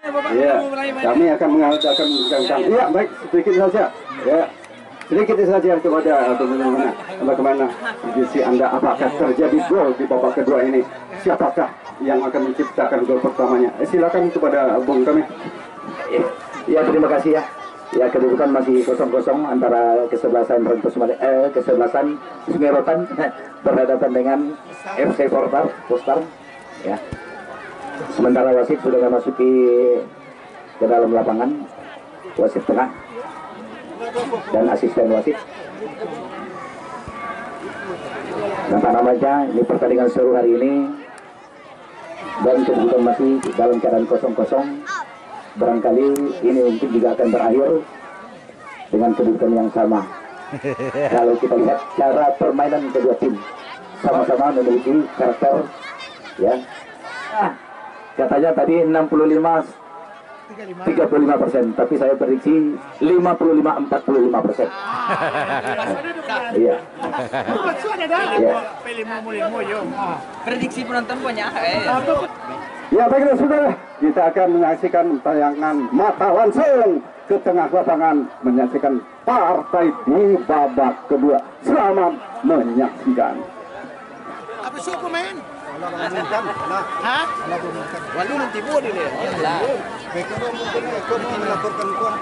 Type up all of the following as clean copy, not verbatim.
Ya, kami akan mengadakan ya baik sedikit saja ya. Sedikit saja kepada bagaimana visi Anda, apakah terjadi gol di babak kedua ini? Siapakah yang akan menciptakan gol pertamanya? Silakan kepada Bung kami. Ya, terima kasih ya. Ya, kedudukan masih 0-0 antara kesebelasan Sungai Rotan berhadapan dengan FC Postar. Ya. Sementara wasit sudah memasuki ke dalam lapangan, wasit tengah dan asisten wasit. Nampak namanya ini pertandingan seru hari ini dan kedudukan masih dalam keadaan 0-0. Barangkali ini mungkin juga akan berakhir dengan kedudukan yang sama. Kalau kita lihat cara permainan kedua tim sama-sama memiliki karakter ya. Katanya tadi 35%, tapi saya prediksi 55-45%. Iya. Prediksi penonton banyak. Ya baiklah saudara, kita akan menyaksikan tayangan mata langsung ke tengah lapangan menyaksikan partai di babak kedua. Selamat menyaksikan. Apa sih pemain? Hah? Walau nanti boleh deh. Mereka mungkin melaporkan kuat.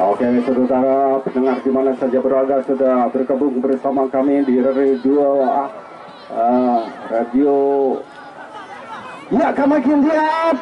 Oke saudara pendengar di mana saja berada sudah bergabung bersama kami di radio ya kami lihat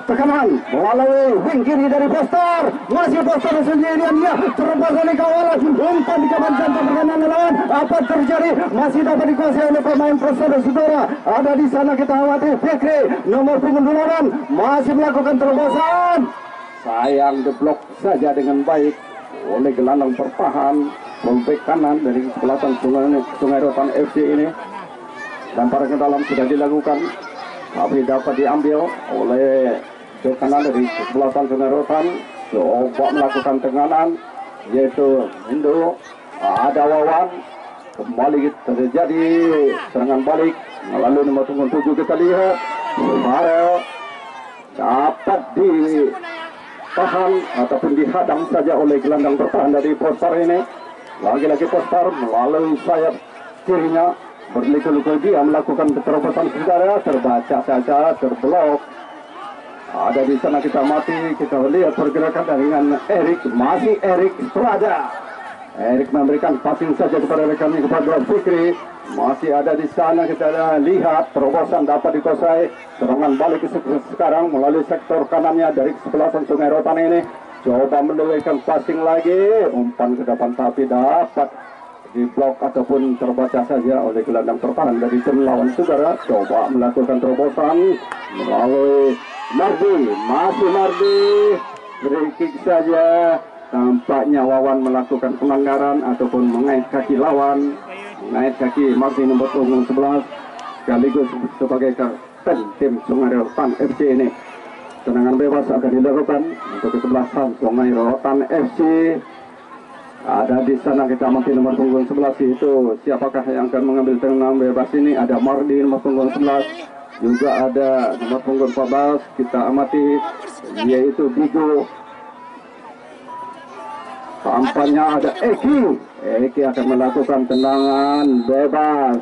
tekanan melalui wing kiri dari Postar, masih Postar sendirian dia terlepas dari kawalan, umpan di kawan jantung perkanan lawan. Apa terjadi? Masih dapat dikuasai oleh pemain Postar saudara. Ada di sana kita amati Fikri nomor punggung 8 masih melakukan terobosan. Sayang diblok saja dengan baik oleh gelandang pertahan fullback kanan dari kesebelasan Sungai Rotan FC ini. Lemparan ke dalam sudah dilakukan, tapi dapat diambil oleh bek kanan dari kesebelasan Sungai Rotan. Coba melakukan tenganan, yaitu Indo. Ada Wawan, kembali terjadi serangan balik melalui nomor punggung 7 kita lihat. Farel dapat ditahan ataupun dihadang saja oleh gelandang bertahan dari Postar ini. Lagi-lagi Postar melalui sayap kirinya berliku-liku dia melakukan terobosan saudara, terbaca saja, terblok. Ada di sana kita mati, kita lihat pergerakan dengan Erik, masih Erik Strada. Erik memberikan passing saja kepada rekannya kepada Fikri. Masih ada di sana kita lihat terobosan dapat dikuasai. Serangan balik sekarang melalui sektor kanannya dari kesebelasan Sungai Rotan ini. Coba menduetkan passing lagi, umpan ke depan tapi dapat diblok ataupun terbaca saja oleh gelandang pertahanan dari tim lawan saudara. Coba melakukan terobosan melalui Mardi, masih Mardi, free kick saja. Tampaknya Wawan melakukan pelanggaran ataupun mengait kaki lawan, mengait kaki Mardi nomor punggung 11 sekaligus sebagai kapten tim Sungai Rotan FC ini. Tendangan bebas akan dilakukan untuk kesebelasan Sungai Rotan FC. Ada di sana kita amati nomor punggung 11 itu siapakah yang akan mengambil tendangan bebas ini? Ada Mardi nomor punggung 11, juga ada nomor punggung 14 kita amati yaitu Bigo. Tampaknya ada Eki akan melakukan tendangan bebas.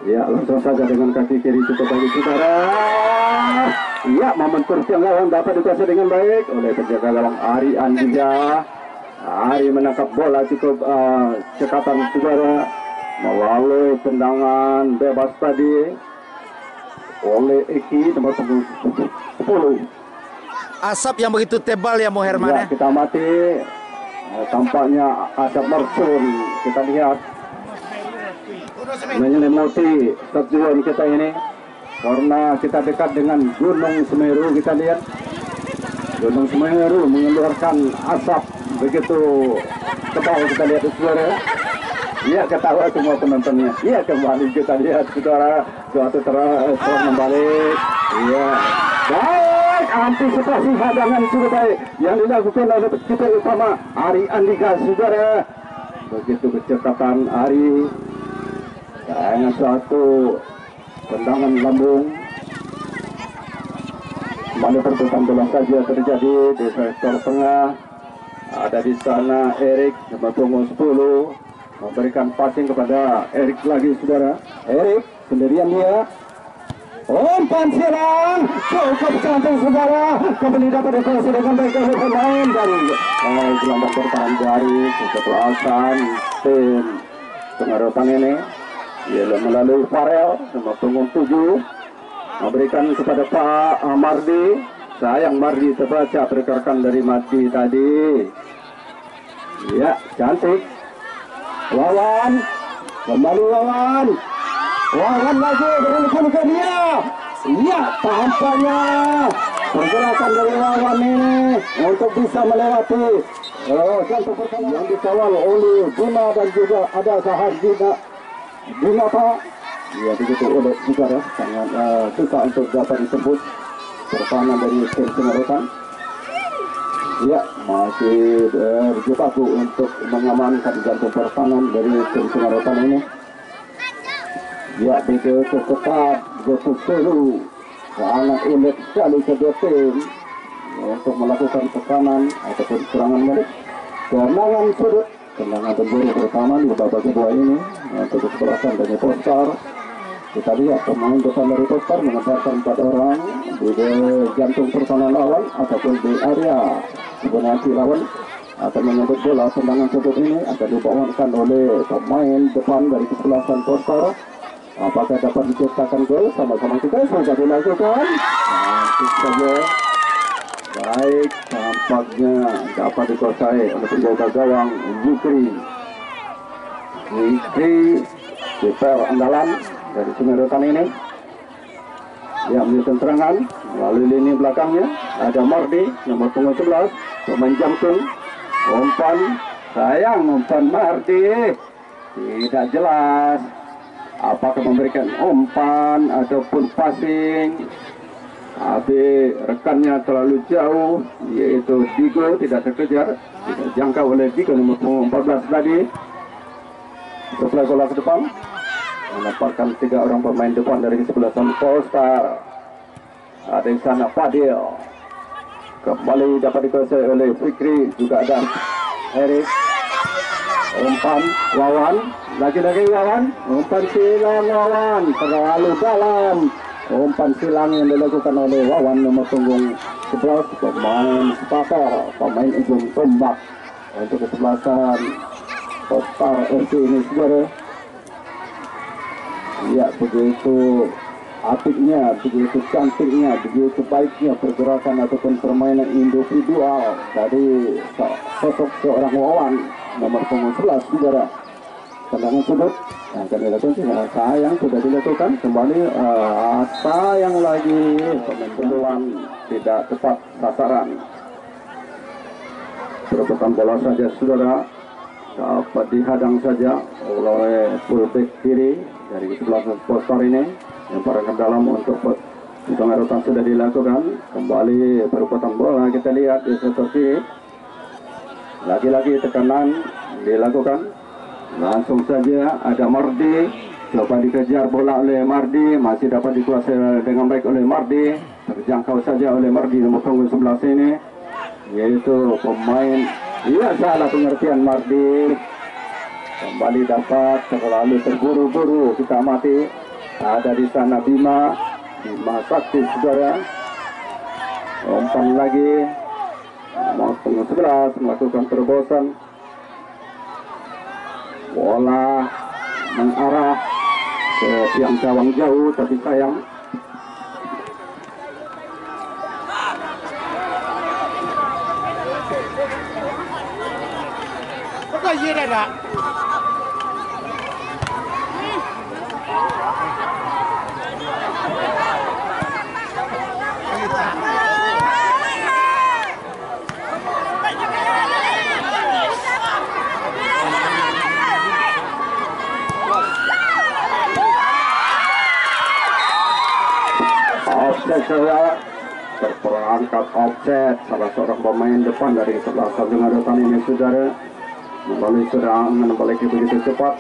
Ya langsung saja dengan kaki kiri cukup bagi saudara. Ya momen terjangkauan dapat dikuasai dengan baik oleh penjaga gawang Ari Andija. Ari menangkap bola cukup cekatan saudara melalui tendangan bebas tadi oleh Eki nomor 10. Asap yang begitu tebal ya Mo Herman ya. Kita mati tampaknya asap mersun kita lihat menyelimuti stadion kita ini karena kita dekat dengan Gunung Semeru. Kita lihat Gunung Semeru mengeluarkan asap begitu tebal kita lihat saudara. Iya ketawa semua penontonnya. Iya kembali kita lihat saudara suatu terang membalik. Iya baik antisipasi hadangan sudah baik yang dilakukan oleh kiper utama Ari Andika, saudara. Begitu kecepatan Ari dengan satu tendangan lambung. Mana perputaran bola saja terjadi di sektor tengah. Ada di sana Erik nomor punggung 10 memberikan passing kepada Erik lagi, saudara. Erik sendirian dia. Umpan silang cukup cantik, saudara. Kembali dapat dikuasai dengan baik oleh pemain dari gelandang bertahan dari kesebelasan tim Sungarotan ini. Ia melalui Farel nomor punggung 7 memberikan kepada Pak Mardi. Sayang Mardi terbaca pergerakan dari Mardi tadi. Ya, cantik. Wawan kembali Wawan. Wawan lagi berikan ke dia. Ya, tampaknya pergerakan dari Wawan ini untuk bisa melewati jantung pertahanan yang dikawal oleh Bima dan juga ada Saharjina Bima, Pak. Ya, begitu oleh saudara, sangat susah untuk dapat disebut pertahanan dari tim Sungarotan. Ya, masih berjibaku untuk mengamankan jantung pertahanan dari tim Sungarotan ini. Ya, begitu ketat, begitu seru, sangat unik sekali kedua tim untuk melakukan tekanan ataupun serangan balik. Tendangan sudut, tendangan tempur pertama di babak kedua ini untuk kesebelasan dari Postar. Kita lihat pemain depan dari Postar mengedarkan 4 orang di jantung pertahanan lawan ataupun di area sebenarnya lawan akan menyebut bola. Tendangan sudut ini akan dibawakan oleh pemain depan dari kesebelasan Postar. Apakah dapat diciptakan gol? Sama-sama kita sudah dilakukan. Nanti saja. Baik, tampaknya dapat dikuasai oleh penjaga gawang Zikri. Kiper andalan dari Sungarotan ini yang menjadi serangan melalui lini belakangnya. Ada Mardi nomor punggung 11, pemain jantung. Umpan, sayang umpan Mardi tidak jelas. Apakah memberikan umpan ataupun passing? Habis rekannya terlalu jauh, yaitu Digo tidak terkejar, tidak jangkau oleh Digo nomor 14 tadi. Setelah bola ke depan, menampakkan 3 orang pemain depan dari kesebelasan Polestar. Ada di sana Fadil, kembali dapat dikuasai oleh Fikri, juga ada Erik. Umpan Wawan, lagi-lagi Wawan, umpan silang Wawan, terlalu dalam. Umpan silang yang dilakukan oleh Wawan nomor punggung 11, pemain starter, pemain ujung tombak untuk kesebelasan Postar FC ini, saudara. Ya, begitu apiknya, begitu cantiknya, begitu baiknya pergerakan ataupun permainan individual dari sosok seorang Wawan nomor punggung 11, saudara. Tendangan sudut yang akan dilakukan, sayang sudah dilakukan kembali. Sayang lagi pemain peluang tidak tepat sasaran. Perebutan bola saja, saudara, dapat dihadang saja oleh fullback kiri dari sebelah Postar ini yang parahkan dalam untuk Sungarotan sudah dilakukan. Kembali perebutan bola kita lihat di sektor kiri. Lagi-lagi tekanan dilakukan. Langsung saja ada Mardi, coba dikejar bola oleh Mardi, masih dapat dikuasai dengan baik oleh Mardi. Terjangkau saja oleh Mardi nomor punggung 11 ini, yaitu pemain, iya salah pengertian Mardi. Kembali dapat, terlalu terburu-buru kita amati. Ada di sana Bima Sakti, saudara. Umpan lagi nomor punggung 11 melakukan terobosan. Bola mengarah ke tiang gawang jauh, tapi sayang saya terperangkap offset salah seorang pemain depan dari kesebelasan Dengarutan ini saudara, melalui serangan balik begitu cepat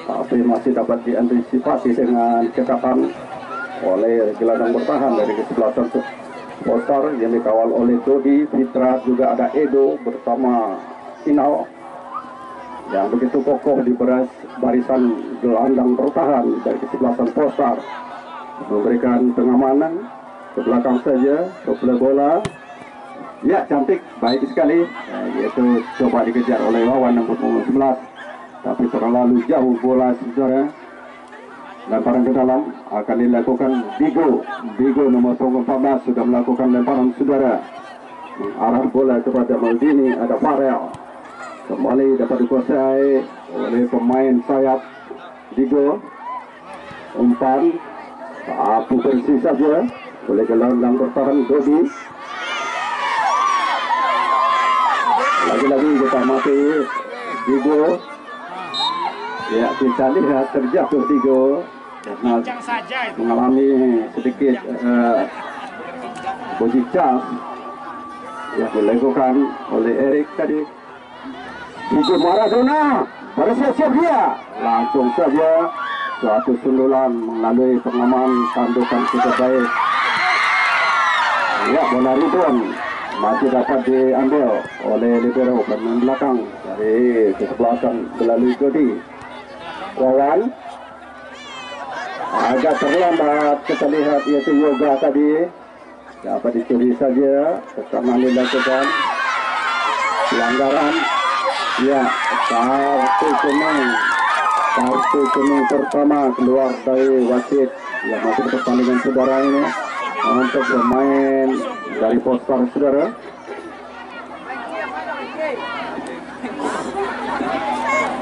tapi masih dapat diantisipasi dengan cekatan oleh gelandang bertahan dari kesebelasan Postar yang dikawal oleh Dodi Fitra, juga ada Edo bersama Inal yang begitu kokoh di barisan gelandang bertahan dari kesebelasan Postar, memberikan pengamanan ke belakang saja ke bola. Ya, cantik, baik sekali. Yaitu coba dikejar oleh lawan nomor 11, tapi terlalu jauh bola saudara. Lemparan ke dalam akan dilakukan Digo nomor 14 sudah melakukan lemparan saudara, mengarah bola kepada Maldini. Ada Farel, kembali dapat dikuasai oleh pemain sayap Digo. Umpan tapi bersih saja oleh gelandang bertahan Dodi. Lagi-lagi kita mati Digo. Ya, kita lihat terjatuh Digo karena mengalami sedikit body charge yang dilakukan oleh Erik tadi. Digo Maradona bersiap-siap dia, langsung saja suatu sundulan melalui pengaman tandukan cukup baik. Ya, bola rebound masih dapat diambil oleh libero pemain belakang dari kesebelasan melalui Dodi. Wawan agak terlambat kita lihat, yaitu Yoga tadi dapat dicuri saja, tekanan dilakukan, pelanggaran. Ya, kartu kuning pertama keluar dari wasit yang masuk pertandingan saudara ini untuk pemain dari Postar saudara.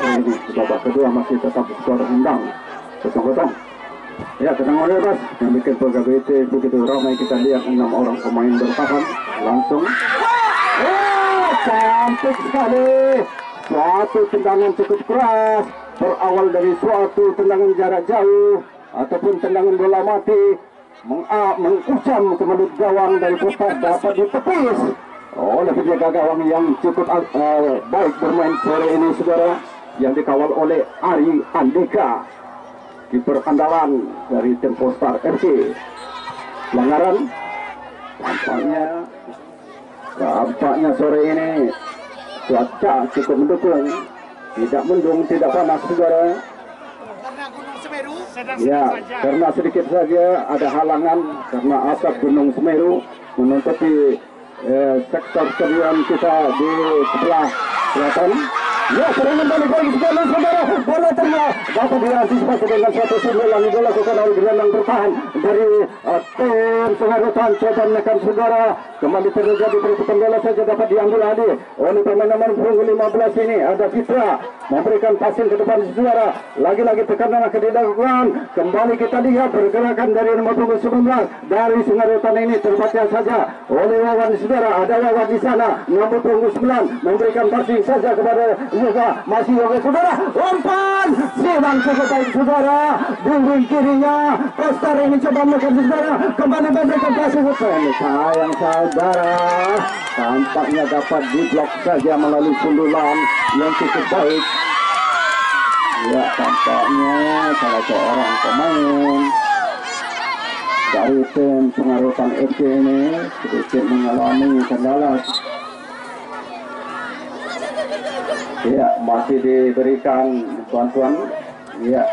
Ini babak kedua masih tetap skor imbang 0-0. Ya, tenang bebas yang bikin PKBT begitu ramai. Kita lihat 6 orang pemain bertahan langsung. Cantik sekali, suatu tendangan cukup keras, berawal dari suatu tendangan jarak jauh ataupun tendangan bola mati, mengucam ke mulut gawang dari Postar, dapat ditepis oleh penjaga gawang yang cukup baik bermain sore ini saudara, yang dikawal oleh Ari Andika, kiper andalan dari tim Postar FC. Pelanggaran tampaknya sore ini cuaca cukup mendukung, tidak mendung, tidak panas saudara. Ya, karena sedikit saja ada halangan karena asap Gunung Semeru menutupi sektor stadion kita di sebelah selatan. Ya, serangan balik lagi sekali saudara, bola tengah dapat diantisipasi dengan suatu sundulan yang dilakukan oleh gelandang bertahan dari tim Pengarutan. Coba menekan saudara, kembali terjadi perutupan bola saja dapat diambil alih oleh pemain nomor 15 ini. Ada Fitra memberikan passing ke depan saudara, lagi-lagi tekanan akan dilakukan. Kembali kita lihat pergerakan dari nomor 19 dari Pengarutan ini, terbaca saja oleh Wawan saudara. Ada Wawan di sana, nomor 29 memberikan passing saja kepada Yoga, masih Yoga saudara, umpan silang cukup baik saudara, di wing kirinya Postar ini coba melakukan saudara, kembali memberikan passing. Sayang saudara, tampaknya dapat diblok saja melalui sundulan yang cukup baik. Ya, tampaknya salah seorang pemain dari tim Pengarutan FC ini sedikit mengalami kendala. Ya, masih diberikan bantuan. Ya,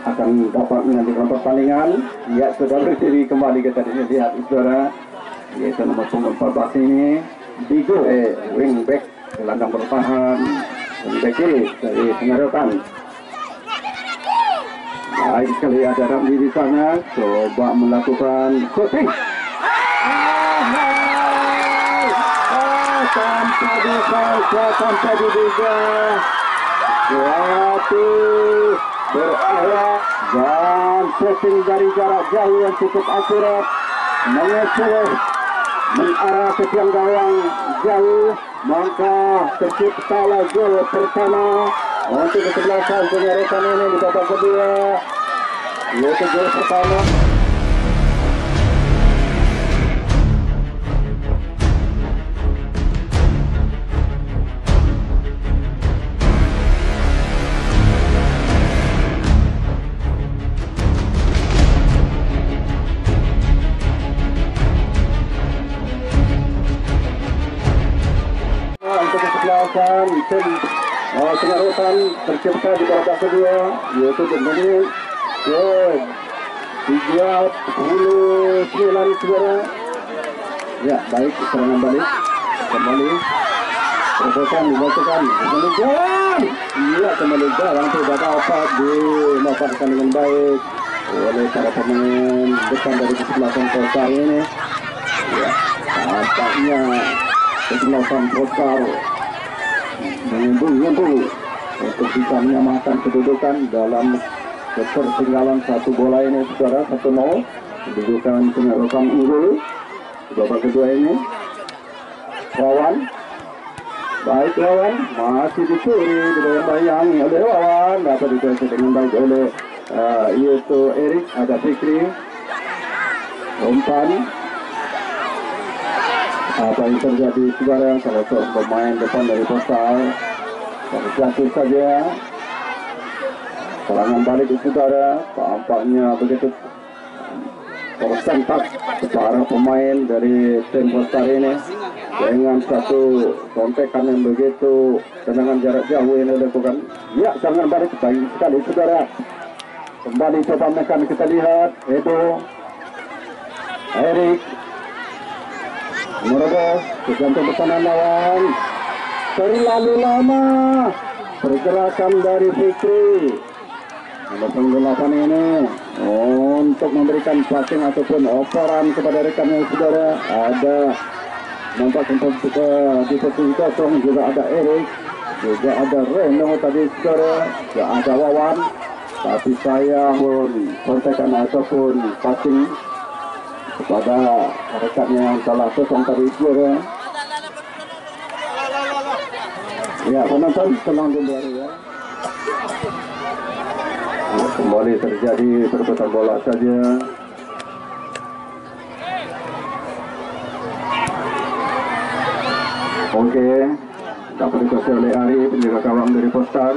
akan dapat menghentikan pertandingan. Ya, sudah berdiri kembali kita lihat saudara, yaitu nomor 14 ini Digo, wingback gelandang bertahan, wingback kiri dari Pengarutan. Baik sekali, ada Ramli di sana, coba melakukan shooting. Tanpa diduga suatu berawal dan setting dari jarak jauh yang cukup akurat, mengecer mengarah ke tiang gawang jauh, maka terciptalah gol pertama untuk kesebelasan Pengarutan ini di babak kedua, yaitu gol pertama. belakang tim Pengarutan tercipta di babak kedua, yaitu menit ke 39 saudara. Ya, baik, serangan balik kembali. Terobosan dimasukkan kembali jalan. Iya, kembali jalan tidak dapat dimanfaatkan dengan baik oleh para pemain depan dari kesebelasan Polkar ini. Ya, tampaknya kesebelasan Polkar mengumpul untuk bisa menyamakan kedudukan dalam ketertinggalan satu bola ini, saudara. 1-0 kedudukan Pengarutan unggul di babak kedua ini. Wawan, baik Wawan, masih dicuri dibayang-bayangi oleh Wawan, dapat dikuasai dengan baik oleh yaitu Erik, ada Fikri, umpan. Apa yang terjadi, saudara? Salah seorang pemain depan dari Polkar terjatuh saja. Serangan balik, saudara, tampaknya begitu tersentak para pemain dari tim Polkar ini dengan satu kontekan yang begitu tendangan jarak jauh ini dilakukan. Ya, serangan balik baik sekali, saudara. Kembali coba menekan, kita lihat itu Erik menerobos ke jantung pesanan lawan. Terlalu lama pergerakan dari Fikri nomor 8 ini untuk memberikan passing ataupun operan kepada rekannya, saudara. Ada nampak untuk di posisi kosong juga ada Erik, juga ada Reno tadi, saudara. Juga ada Wawan, tapi saya pun kontekan ataupun passing kepada rekannya yang salah kosong tadi, saudara. Ya, penonton tenang dulu ya. Kembali terjadi perebutan bola saja. Oke, dapat dikuasai oleh Ari, penjaga gawang dari Polkar.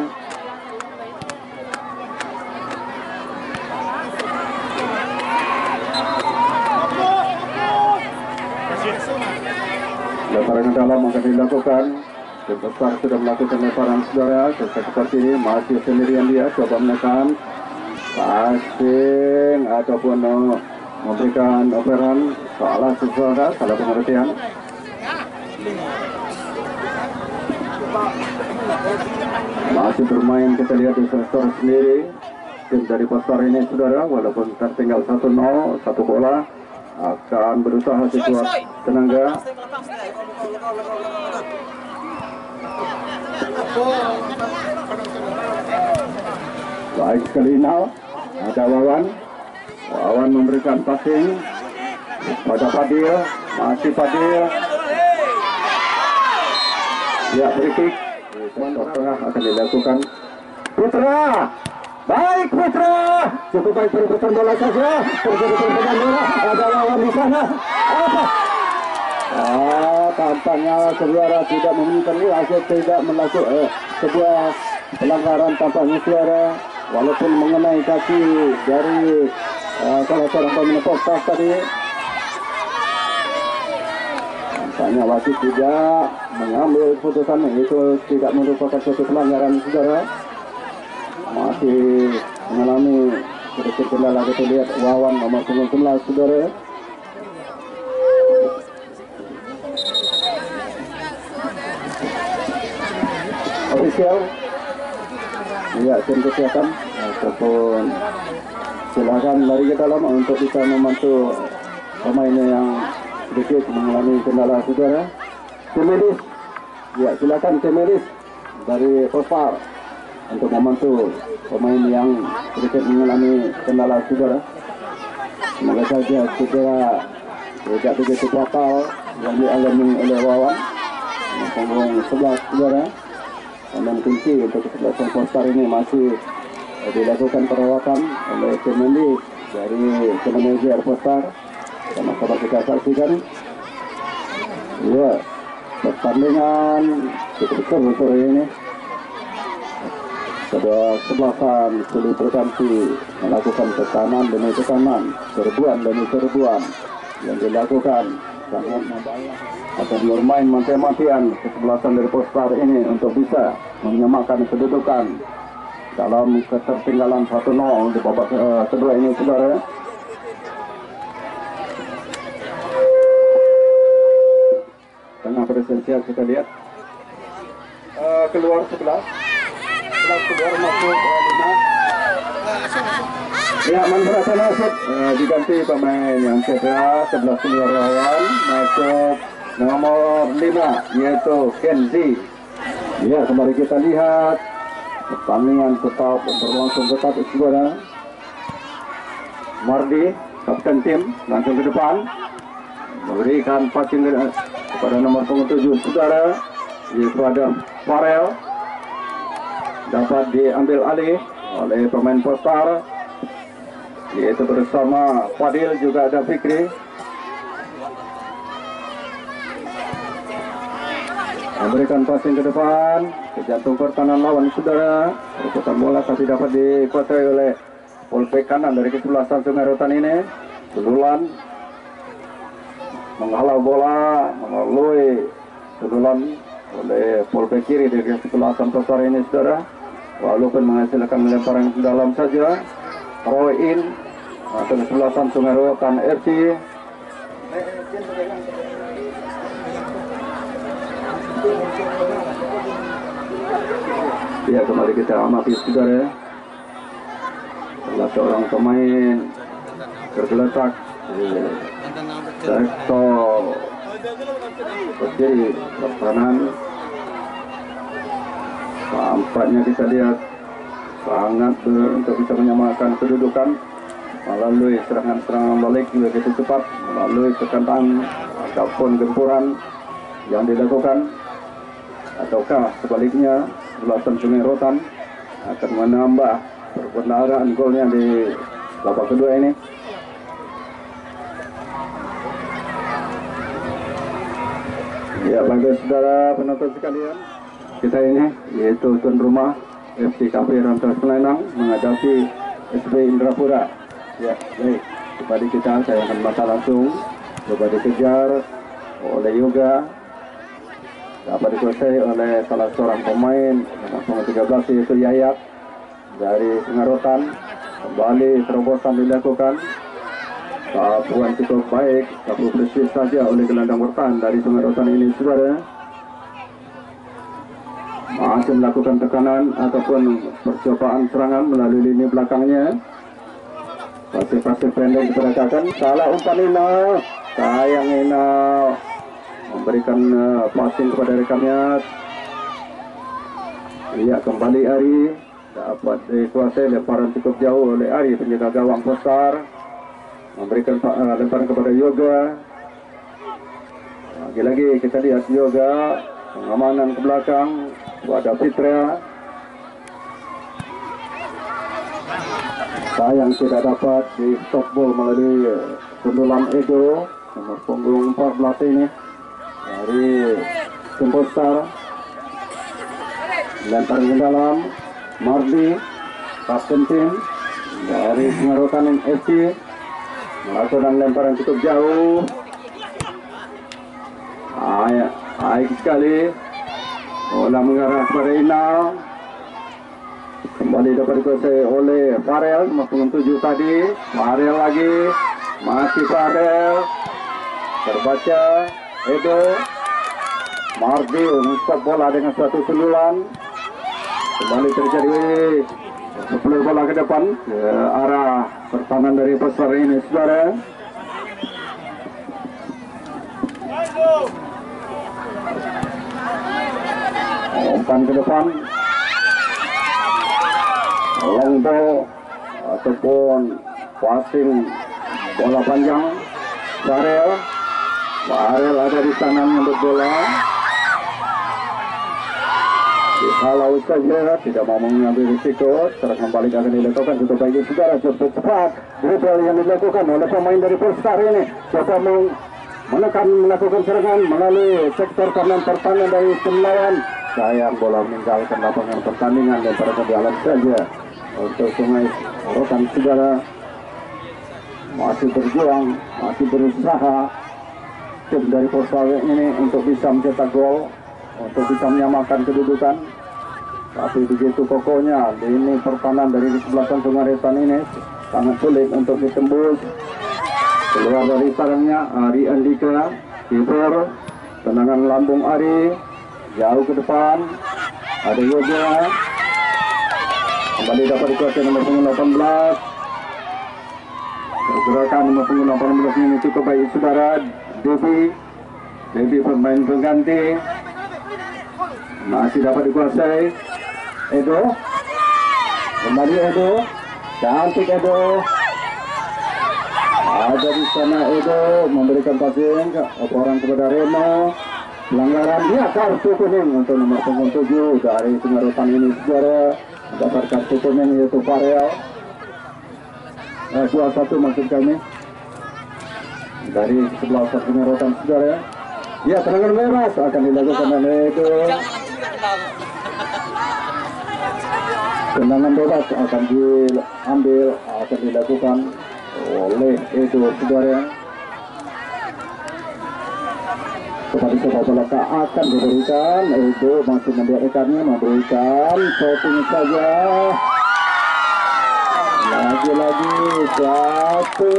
Lemparan ke dalam akan dilakukan. Tim Polkar sudah melakukan lemparan, saudara. Seperti ini masih sendirian dia, coba menekan passing ataupun memberikan operan. Salah, saudara, salah pengertian. Masih bermain, kita lihat di sektor sendiri. Tim dari Polkar ini, saudara, walaupun tertinggal 1-0, satu bola, akan berusaha sekuat tenaga. Baik sekali now, ada Wawan. Wawan memberikan passing pada Fadil, masih Fadil. Ya, free kick tengah akan dilakukan. Putra, baik Putra, cukup baik perebutan bola saja. Terjadi perebutan bola, ada Wawan di sana. Apa? Tampaknya saudara tidak meminta wasit, tidak melakukan sebuah pelanggaran tampaknya, saudara, walaupun mengenai kaki dari salah seorang pemain Polkar tadi. Tampaknya wasit tidak mengambil keputusan, itu tidak merupakan suatu pelanggaran, saudara. Masih mengalami sedikit kendala, kita lihat Wawan nomor 19, saudara. Ofisial, ya, tim kesehatan ataupun silakan lari ke dalam untuk bisa membantu pemainnya yang sedikit mengalami kendala, saudara. Tim medis, ya, silakan tim medis dari Polkar untuk membantu pemain yang sedikit mengalami kendala, saudara. Semoga saja saudara tidak begitu fatal yang dialami oleh Wawan. Punggung 11, saudara. Dan kunci untuk kesebelasan Polkar ini masih dilakukan perawatan oleh tim medis dari tim manajer Polkar. Sama-sama kita saksikan. Ya, pertandingan cukup seru sore ini. Kedua kesebelasan silih berganti melakukan tekanan demi tekanan, serbuan demi serbuan yang dilakukan sangat akan bermain mati-matian kesebelasan dari Polestar ini untuk bisa menyamakan kedudukan dalam ketertinggalan 1-0 di babak kedua ini, saudara. Tengah presensial kita lihat keluar 11 keluar masuk 5. Ya, Manfaat Nasib diganti pemain yang cedera, 11 keluar lawan, masuk nomor 5 yaitu Kenzi. Ya, kembali kita lihat pertandingan tetap berlangsung ketat, saudara. Mardi, kapten tim, langsung ke depan memberikan passing kepada nomor 7, saudara, yaitu ada Farel. Dapat diambil alih oleh pemain Polestar, yaitu bersama Fadil, juga ada Fikri. Memberikan passing ke depan ke jantung pertahanan lawan, saudara. Perputaran bola tapi dapat dikuasai oleh fullback kanan dari kesebelasan Sungai Rotan ini. Sundulan menghalau bola melalui sundulan oleh fullback kiri dari kesebelasan Polestar ini, saudara. Walaupun menghasilkan lemparan ke dalam saja, throw in atau kesebelasan Sungai Rotan FC. Ya, kembali kita amati, saudara. Salah seorang pemain tergeletak sektor berdiri pertahanan. Tampaknya kita lihat sangat untuk bisa menyamakan kedudukan melalui serangan-serangan balik begitu cepat, melalui tekanan ataupun gempuran yang dilakukan, ataukah sebaliknya kesebelasan Sungai Rotan akan menambah perbendaharaan golnya di babak kedua ini. Ya, bagi saudara penonton sekalian, kita ini yaitu tuan rumah FC Cafe Rantas Selenang menghadapi SB Indrapura. Ya, baik, kepada kita saya akan baca langsung. Coba dikejar oleh Yoga, dapat dikuasai oleh salah seorang pemain nomor 13 yaitu Yayat dari Sungai Rotan. Kembali terobosan dilakukan, sapuan cukup baik, sapu presis saja oleh gelandang bertahan dari Sungai Rotan ini, saudara. Masih melakukan tekanan ataupun percobaan serangan melalui lini belakangnya. Pasif-pasif pendek diperagakan, salah umpan Ina, sayang Ina memberikan passing kepada rekannya. Iya, kembali Ari, dapat dikuasai, lemparan cukup jauh oleh Ari, penjaga gawang Polestar. Memberikan lemparan kepada Yoga. Lagi-lagi kita lihat Yoga, pengamanan ke belakang kepada Fitra. Sayang tidak dapat di stop ball melalui sundulan Edo nomor punggung 14 ini dari tim Polestar. Lempar ke dalam, Mardi, kapten tim dari Sungai Rotan FC, melakukan lemparan cukup jauh. Baik sekali, bola mengarah kepada Inal. Kembali dapat dikuasai oleh Farel, nomor 7 tadi. Farel lagi, masih Farel. Terbaca Edo. Mardi mengusap bola dengan suatu sundulan. Kembali terjadi sepeluh bola ke depan ke arah pertahanan dari Polestar ini, saudara. Umpan ke depan, long ball ataupun passing bola panjang. Farel ada di tangan yang berbola, dihalau saja, tidak mau mengambil risiko. Serangan balik akan dilakukan cukup baik, saudara. Cukup cepat dribble yang dilakukan oleh pemain dari Polestar ini. Coba menekan, melakukan serangan melalui sektor kanan pertahanan dari tim lawan. Sayang bola meninggalkan lapangan pertandingan dan pada jalan saja untuk Sungai Rotan, saudara. Masih berjuang, masih berusaha tim dari Persawet ini untuk bisa mencetak gol, untuk bisa menyamakan kedudukan. Tapi begitu kokohnya ini pertahanan dari kesebelasan Sungaretan ini sangat sulit untuk ditembus. Keluar dari sarangnya Ari Andika, kiper, tendangan lambung Ari jauh ke depan. Ada Yoga, kembali dapat dikuasai nomor punggung 18. Pergerakan nomor punggung 18 ini cukup baik saudara. Devi pemain pengganti masih dapat dikuasai. Edo, kembali Edo, cantik Edo. Ada di sana Edo memberikan passing orang kepada Reno. Pelanggaran dia kartu kuning untuk nomor punggung 7 dari Sungaretan ini saudara. Dapat kartu kuning yaitu Farel. 21 maksud kami dari sebelah Sungaretan saudara. Ya, tendangan bebas akan dilakukan oleh Edo. Tendangan bebas akan diambil, akan dilakukan oleh Edo saudara. Kepada sepak bola akan diberikan. Edo masih membiarkannya, memberikan shooting saja. Lagi-lagi satu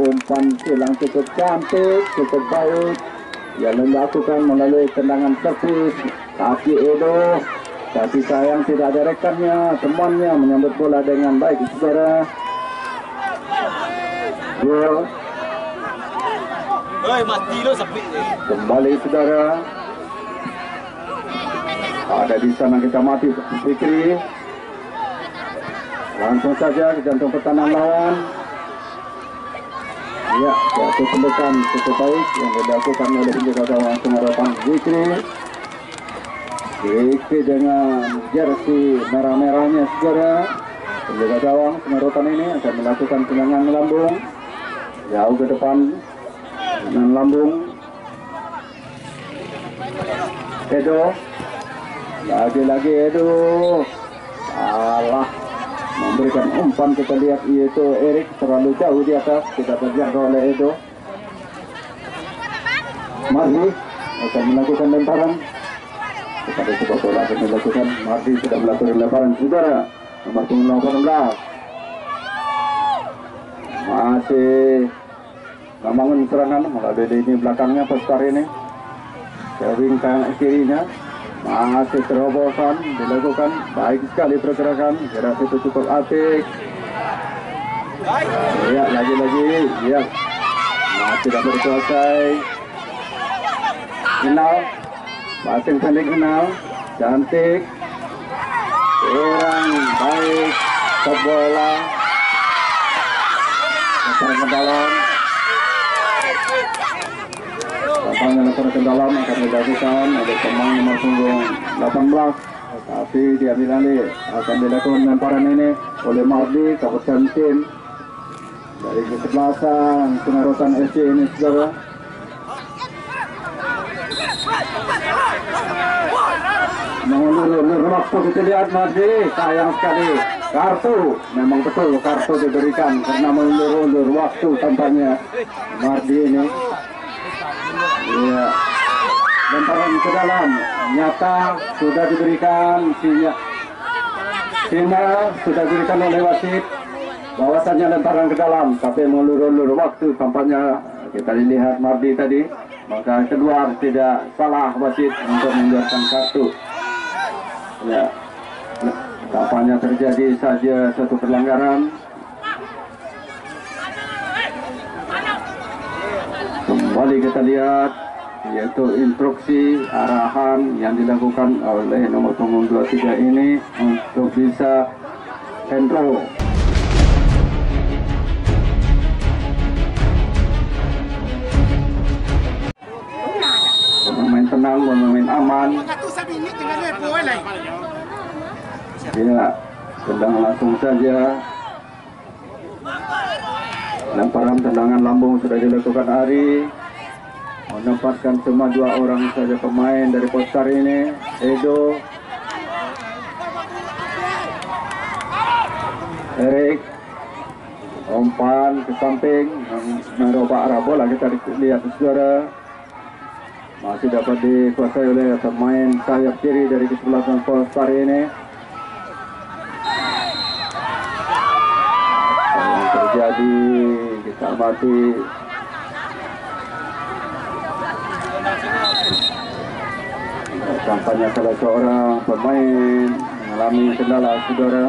umpan silang cukup cantik, cukup baik yang dilakukan melalui tendangan servis kaki Edo. Tapi sayang tidak ada rekannya, temannya menyambut bola dengan baik saudara. Gol. Kembali saudara. Ada di sana kita mati Fikri. Langsung saja ke jantung pertahanan lawan. Ya, satu tembakan cukup baik yang dilakukan oleh penjaga gawang Sungaretan Fikri. Fikri dengan jersey merah-merahnya saudara. Penjaga gawang Sungaretan ini akan melakukan tendangan lambung jauh ke depan. Dengan lambung Edo, lagi-lagi Edo salah memberikan umpan. Kita lihat yaitu Erik terlalu jauh di atas, tidak terjangkau oleh Edo. Mardi akan melakukan lemparan kepada sepak bola akan dilakukan. Mardi sudah melakukan lemparan saudara nomor punggung 18 masih membangun serangan melalui lini belakangnya Pestar ini. Kevin kanan kirinya masih terobosan dilakukan, baik sekali pergerakan. Kira itu cukup apik. Ya, lagi-lagi ya masih dapat dikuasai. Kenal passing pendek Kenal cantik, kurang baik ke bola lemparan ke dalam. Tampaknya lemparan ke dalam akan dilakukan oleh pemain nomor punggung 18, tapi diambil alih. Akan dilakukan lemparan ini oleh Mardi, kapten tim dari kesebelasan Sungaretan FC ini saudara. Mengulur waktu kita lihat Mardi, sayang sekali kartu, memang betul kartu diberikan karena mengulur waktu tampaknya Mardi ini. Iya, lemparan ke dalam nyata sudah diberikan sinyal sudah diberikan oleh wasit bahwasannya lemparan ke dalam, tapi mengulur waktu tampaknya kita lihat Mardi tadi. Maka keluar, tidak salah wasit untuk mengeluarkan kartu. Ya, tampaknya terjadi saja satu pelanggaran. Kembali kita lihat yaitu instruksi arahan yang dilakukan oleh nomor punggung 23 ini untuk bisa handle. Pemain tenang, pemain aman. Ya, tendang langsung saja. Lemparan tendangan lambung sudah dilakukan Ari. Menempatkan cuma 2 orang saja pemain dari Postar ini. Edo, Erik, umpan ke samping, merubah arah bola. Kita lihat saudara. masih dapat dikuasai oleh pemain sayap kiri dari kesebelasan Polestar ini. Yang terjadi kita amati tampaknya salah seorang pemain mengalami kendala, saudara.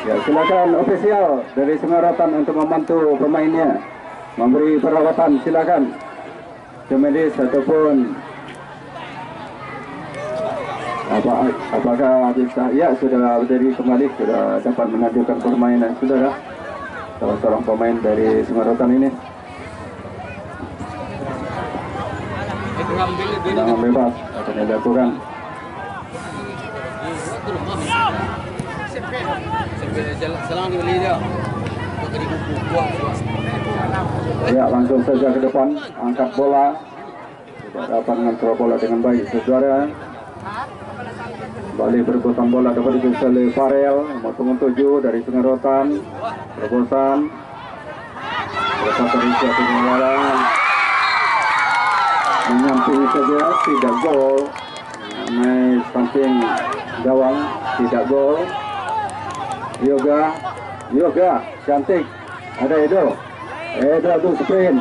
Ya, silakan ofisial dari Sungai Rotan untuk membantu pemainnya memberi perawatan, silakan ke medis ataupun apakah bisa. Ya, sudah berdiri kembali, sudah dapat melanjutkan permainan, saudara. Salah seorang pemain dari Sungai Rotan ini tendangan bebas akan dilakukan. Ya, langsung saja ke depan, angkat bola, tidak dapat mengontrol bola dengan baik, saudara. Kembali berebutan bola dapat diikuti oleh Farel, nomor punggung 7 dari Sungai Rotan. Terobosan berkat dari siapa pengeluaran menyamping saja, tidak gol. Naik samping gawang, tidak gol. Yoga cantik, ada Edo untuk sprint.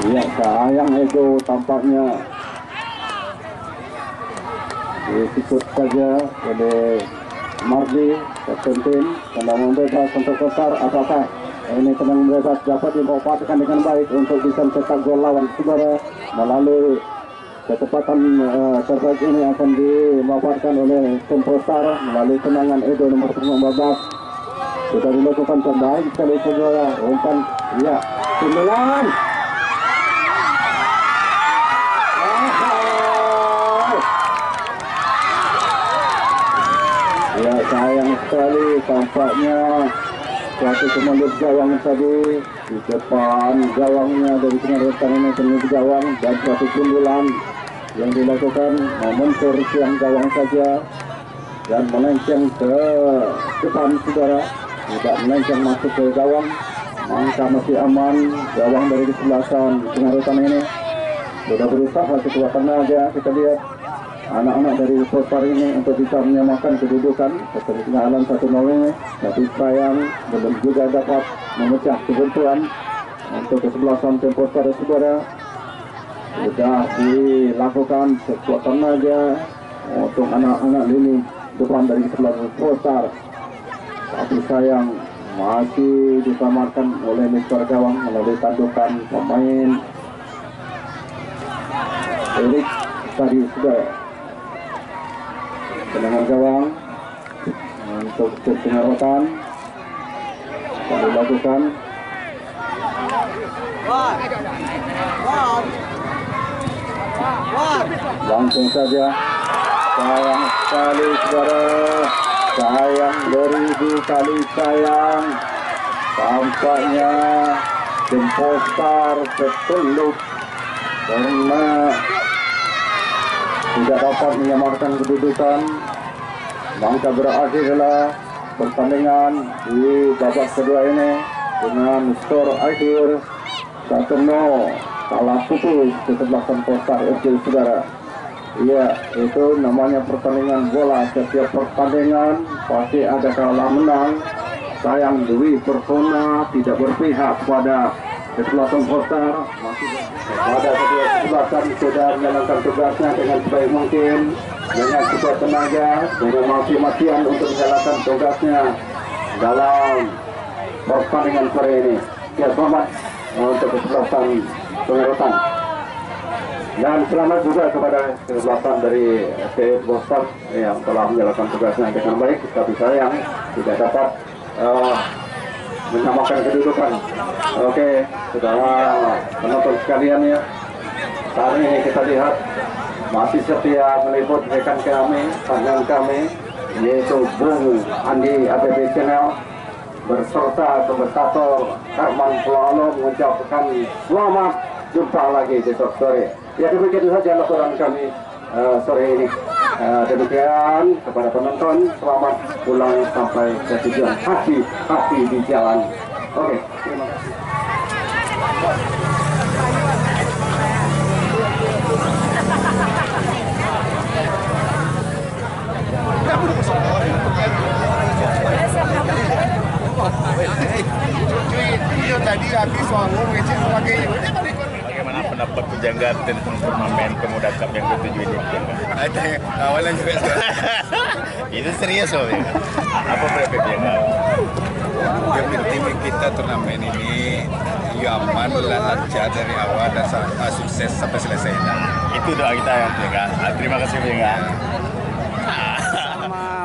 Ya, sayang Edo tampaknya disikut saja oleh Mardi, kapten tim. Tendangan bebas untuk Kotar, apakah ini tendangan bebas dapat dimanfaatkan dengan baik untuk bisa mencetak gol lawan, saudara, melalui kecepatan terbaik ini akan dimanfaatkan oleh tim Kotar melalui tendangan Edo nomor 15. Sudah dilakukan terbaik sekali, saudara. Umpan, ya, 9. Ya, sayang sekali tampaknya suatu kemudian gawang tadi di depan gawangnya dari Sungai Rotan ini penuh gawang, dan suatu sundulan yang dilakukan mementur tiang gawang saja dan melenceng ke depan, saudara, tidak melenceng masuk ke gawang, maka masih aman. Gawang dari kesebelasan Sungai Rotan ini sudah berusaha sekuat tenaga. Kita lihat anak-anak dari Polestar ini untuk bisa menyamakan kedudukan seperti ketinggalan 1-0 ini, tapi sayang belum juga dapat memecah kebuntuan untuk kesebelasan tim Polestar, saudara. Sudah dilakukan sekuat tenaga untuk anak-anak lini depan dari kesebelasan Polestar, tapi sayang masih disamarkan oleh Mr. Gawang melalui tandukan pemain Erik tadi, saudara. Tendangan gawang untuk Sungai Rotan akan dilakukan. Langsung saja, sayang sekali, saudara, sayang, beribu kali sayang. Tampaknya tim Polestar terselip karena tidak dapat menyamarkan kedudukan. Maka berakhirlah pertandingan di babak kedua ini dengan skor akhir 1-0. Kalah putus kesebelasan Polestar FC, saudara. Iya, itu namanya pertandingan bola. Setiap pertandingan pasti ada kalah menang. Sayang Dwi Persona tidak berpihak pada kesebelasan Polestar. Pada kedua kesebelasan sudah menjalankan tugasnya dengan sebaik mungkin, dengan sekuat tenaga, dengan mati-matian untuk menjalankan tugasnya dalam pertandingan sore ini. Ya, selamat untuk kesebelasan Sungai Rotan, dan selamat juga kepada kesebelasan dari FPI Polestar yang telah menjalankan tugasnya dengan baik, tapi sayang tidak dapat menyamakan kedudukan. Oke, saudara penonton sekalian, ya, saat ini kita lihat masih setia meliput rekan kami, panjang kami, yaitu Bung Andi ABB Channel berserta komentator Herman Pulau mengucapkan selamat jumpa lagi besok sore. Ya, demikian saja laporan kami sore ini. Demikian kepada penonton, selamat pulang sampai ke tujuan, hati-hati di jalan. Oke, terima kasih. Bagaimana pendapat Pujangga tentang turnamen Pemuda Cup yang ke-7 ini? Ada awalnya juga itu serius loh ya. Apa pendapat Pujangga? Yang penting kita turnamen ini aman, lancar dari awal dan sukses sampai selesai. Itu doa kita ya Pujangga. Terima kasih Pujangga.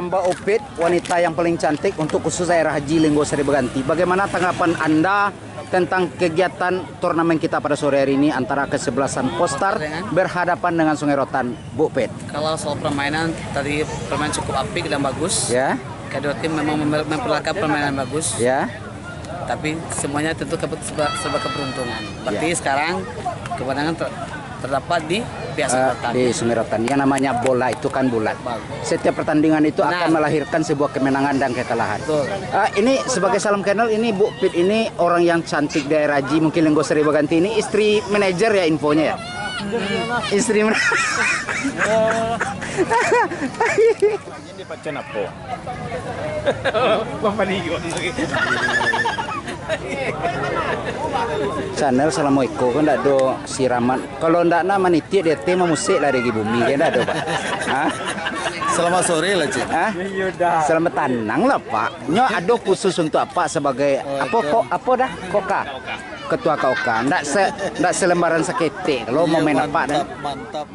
Mbak Opit, wanita yang paling cantik untuk khusus daerah Haji Lenggo Sari Beganti. Bagaimana tanggapan Anda tentang kegiatan turnamen kita pada sore hari ini antara kesebelasan Postar berhadapan dengan Sungai Rotan, Bu Opit? Kalau soal permainan, tadi permainan cukup apik dan bagus. Ya. Kedua tim memang memperlakukan permainan bagus. Ya. Tapi semuanya tentu serba keberuntungan. Berarti sekarang kemenangan terdapat di pihak Rotan. Di Sungai Rotan. Yang namanya bola itu kan bulat. Setiap pertandingan itu akan melahirkan sebuah kemenangan dan kekalahan. Ini sebagai Salam Kenal, ini Bu Pit ini orang yang cantik daerah Haji, mungkin Lenggo Sari Beganti ini istri manajer ya infonya ya. Istri manajer. Ini Pak Cenapo. Bapak Nigo. Channel Assalamualaikum kan ndak do siraman. Kalau ndak na manitia dia tema musik lah dari bumi kan ndak do Pak. Hah? Selamat sore lah Cik. Hah? Selamat tanang lah Pak. Nyo ada khusus untuk apa sebagai apa dah Koka? Ketua KOK. Ndak selembaran sakete kalau mau main apa dan Mantap.